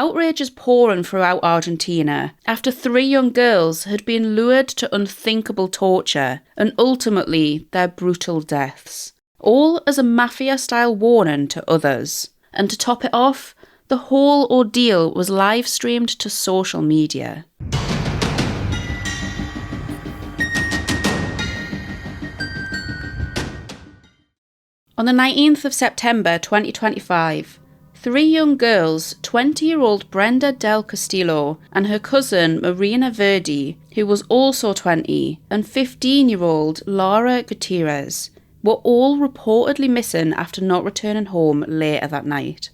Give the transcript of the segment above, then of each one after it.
Outrage is pouring throughout Argentina after 3 young girls had been lured to unthinkable torture and ultimately their brutal deaths, all as a mafia-style warning to others. And to top it off, the whole ordeal was live-streamed to social media. On the 19th of September 2025, 3 young girls, 20-year-old Brenda Del Castillo and her cousin Morena Verdi, who was also 20, and 15-year-old Lara Gutiérrez, were all reportedly missing after not returning home later that night.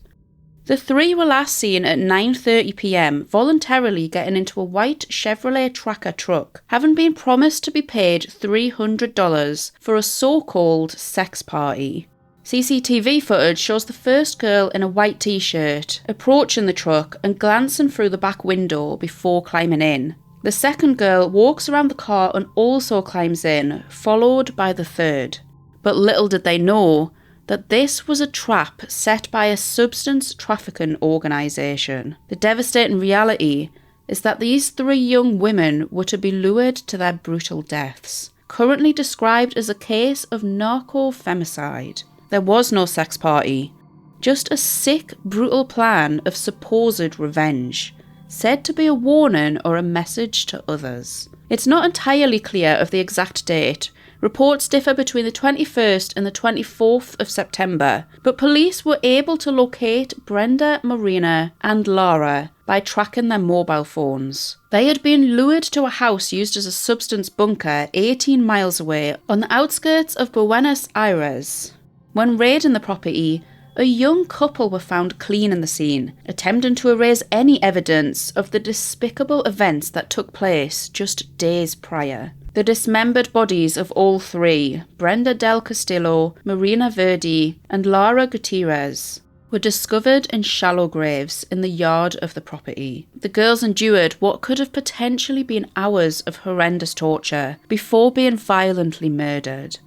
The 3 were last seen at 9:30 p.m. voluntarily getting into a white Chevrolet Tracker truck, having been promised to be paid $300 for a so-called sex party. CCTV footage shows the first girl in a white t-shirt approaching the truck and glancing through the back window before climbing in. The second girl walks around the car and also climbs in, followed by the third. But little did they know that this was a trap set by a substance trafficking organisation. The devastating reality is that these 3 young women were to be lured to their brutal deaths, currently described as a case of narco-femicide. There was no sex party, just a sick, brutal plan of supposed revenge, said to be a warning or a message to others. It's not entirely clear of the exact date. Reports differ between the 21st and the 24th of September, but police were able to locate Brenda, Morena and Lara by tracking their mobile phones. They had been lured to a house used as a substance bunker 18 miles away on the outskirts of Buenos Aires. When raiding the property, a young couple were found cleaning the scene, attempting to erase any evidence of the despicable events that took place just days prior. The dismembered bodies of all 3, Brenda Del Castillo, Morena Verdi and Lara Gutiérrez, were discovered in shallow graves in the yard of the property. The girls endured what could have potentially been hours of horrendous torture before being violently murdered.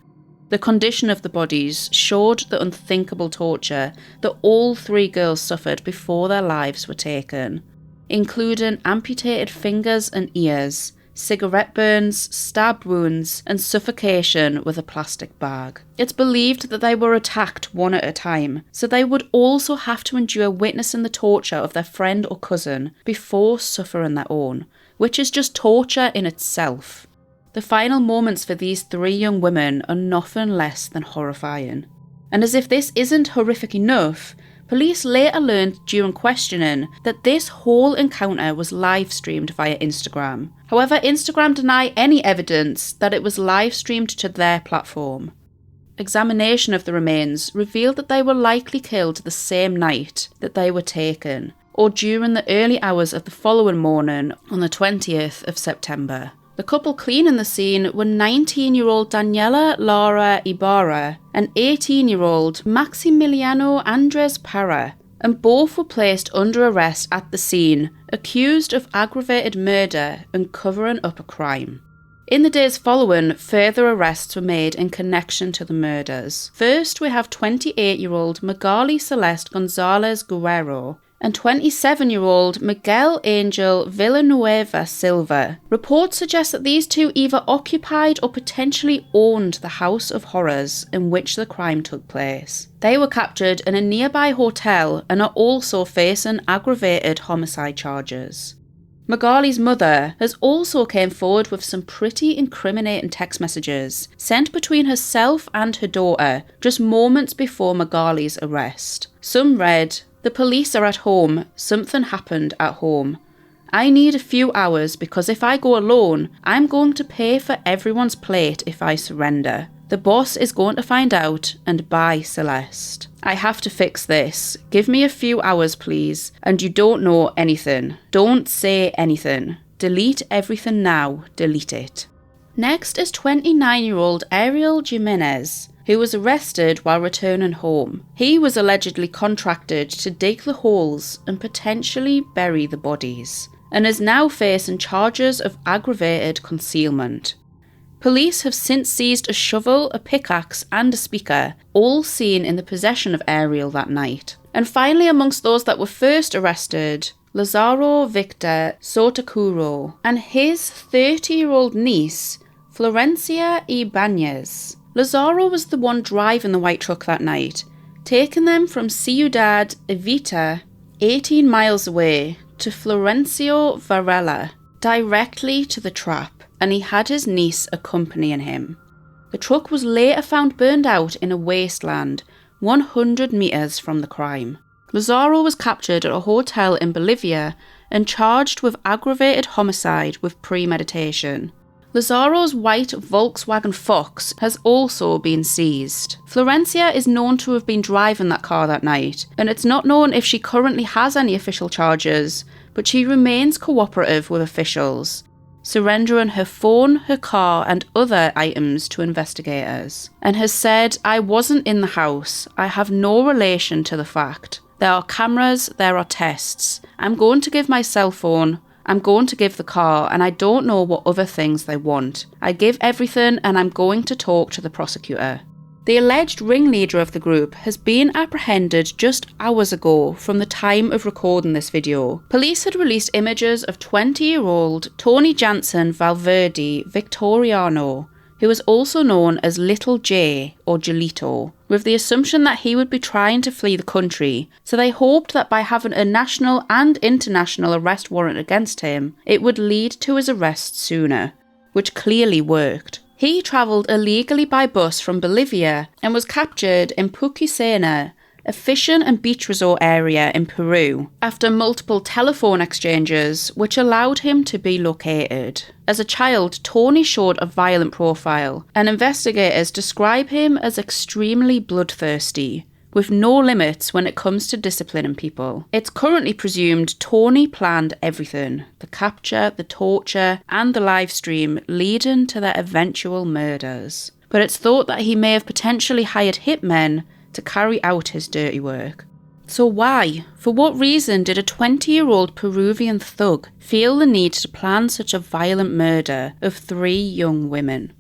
The condition of the bodies showed the unthinkable torture that all 3 girls suffered before their lives were taken, including amputated fingers and ears, cigarette burns, stab wounds, and suffocation with a plastic bag. It's believed that they were attacked one at a time, so they would also have to endure witnessing the torture of their friend or cousin before suffering their own, which is just torture in itself. The final moments for these 3 young women are nothing less than horrifying. And as if this isn't horrific enough, police later learned during questioning that this whole encounter was live-streamed via Instagram. However, Instagram deny any evidence that it was live-streamed to their platform. Examination of the remains revealed that they were likely killed the same night that they were taken, or during the early hours of the following morning on the 20th of September. The couple cleaning the scene were 19-year-old Daniela Lara Ibarra and 18-year-old Maximiliano Andres Parra, and both were placed under arrest at the scene, accused of aggravated murder and covering up a crime. In the days following, further arrests were made in connection to the murders. First, we have 28-year-old Magali Celeste Gonzalez Guerrero and 27-year-old Miguel Angel Villanueva Silva. Reports suggest that these 2 either occupied or potentially owned the house of horrors in which the crime took place. They were captured in a nearby hotel and are also facing aggravated homicide charges. Magali's mother has also came forward with some pretty incriminating text messages sent between herself and her daughter just moments before Magali's arrest. Some read, "The police are at home. Something happened at home. I need a few hours because if I go alone, I'm going to pay for everyone's plate if I surrender. The boss is going to find out and buy Celeste. I have to fix this. Give me a few hours, please. And you don't know anything. Don't say anything. Delete everything now. Delete it." Next is 29-year-old Ariel Jimenez, who was arrested while returning home. He was allegedly contracted to dig the holes and potentially bury the bodies, and is now facing charges of aggravated concealment. Police have since seized a shovel, a pickaxe and a speaker, all seen in the possession of Ariel that night. And finally, amongst those that were first arrested, Lazaro Victor Sotacuro, and his 30-year-old niece, Florencia Ibanez. Lazaro was the one driving the white truck that night, taking them from Ciudad Evita, 18 miles away, to Florencio Varela, directly to the trap, and he had his niece accompanying him. The truck was later found burned out in a wasteland 100 metres from the crime. Lazaro was captured at a hotel in Bolivia and charged with aggravated homicide with premeditation. Lazaro's white Volkswagen Fox has also been seized. Florencia is known to have been driving that car that night, and it's not known if she currently has any official charges, but she remains cooperative with officials, surrendering her phone, her car and other items to investigators, and has said, "I wasn't in the house. I have no relation to the fact. There are cameras, there are tests. I'm going to give my cell phone, I'm going to give the car, and I don't know what other things they want. I give everything and I'm going to talk to the prosecutor." The alleged ringleader of the group has been apprehended just hours ago from the time of recording this video. Police had released images of 20-year-old Tony Janzen Valverde Victoriano, who is also known as Little J or Jolito, with the assumption that he would be trying to flee the country, so they hoped that by having a national and international arrest warrant against him, it would lead to his arrest sooner, which clearly worked. He travelled illegally by bus from Bolivia and was captured in Puquisena, a fishing and beach resort area in Peru, after multiple telephone exchanges which allowed him to be located. As a child, Tony showed a violent profile, and investigators describe him as extremely bloodthirsty, with no limits when it comes to disciplining people. It's currently presumed Tony planned everything: the capture, the torture, and the live stream leading to their eventual murders. But it's thought that he may have potentially hired hitmen to carry out his dirty work. So why? For what reason did a 20-year-old Peruvian thug feel the need to plan such a violent murder of 3 young women?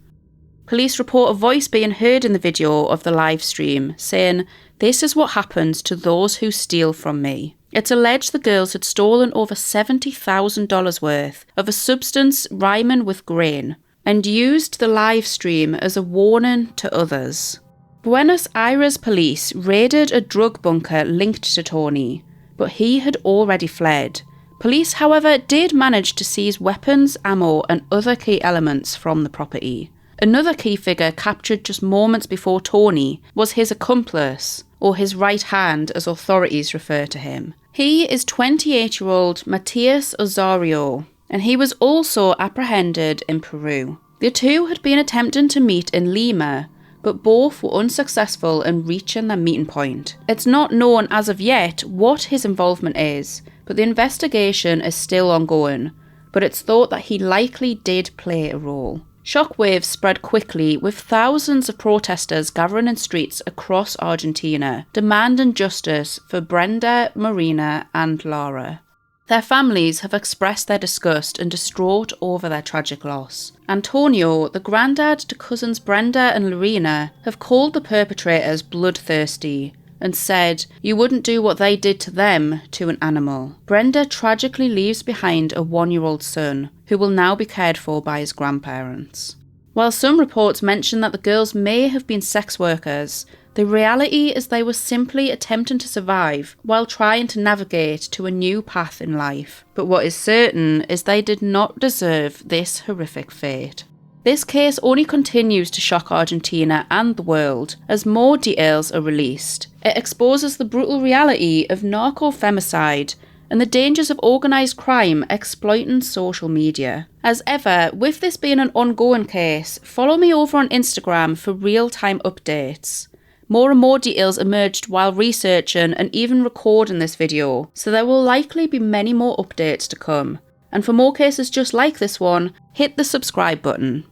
Police report a voice being heard in the video of the live stream saying, "This is what happens to those who steal from me." It's alleged the girls had stolen over $70,000 worth of a substance rhyming with grain and used the live stream as a warning to others. Buenos Aires police raided a drug bunker linked to Tony, but he had already fled. Police, however, did manage to seize weapons, ammo and other key elements from the property. Another key figure captured just moments before Tony was his accomplice, or his right hand as authorities refer to him. He is 28-year-old Matias Ozario, and he was also apprehended in Peru. The two had been attempting to meet in Lima, but both were unsuccessful in reaching their meeting point. It's not known as of yet what his involvement is, but the investigation is still ongoing, but it's thought that he likely did play a role. Shockwaves spread quickly, with thousands of protesters gathering in streets across Argentina, demanding justice for Brenda, Morena and Lara. Their families have expressed their disgust and distraught over their tragic loss. Antonio, the granddad to cousins Brenda and Lorena, have called the perpetrators bloodthirsty and said, "You wouldn't do what they did to them to an animal." Brenda tragically leaves behind a 1-year-old son, who will now be cared for by his grandparents. While some reports mention that the girls may have been sex workers, the reality is they were simply attempting to survive while trying to navigate to a new path in life. But what is certain is they did not deserve this horrific fate. This case only continues to shock Argentina and the world as more details are released. It exposes the brutal reality of narco-femicide and the dangers of organised crime exploiting social media. As ever, with this being an ongoing case, follow me over on Instagram for real-time updates. More and more details emerged while researching and even recording this video, so there will likely be many more updates to come. And for more cases just like this one, hit the subscribe button.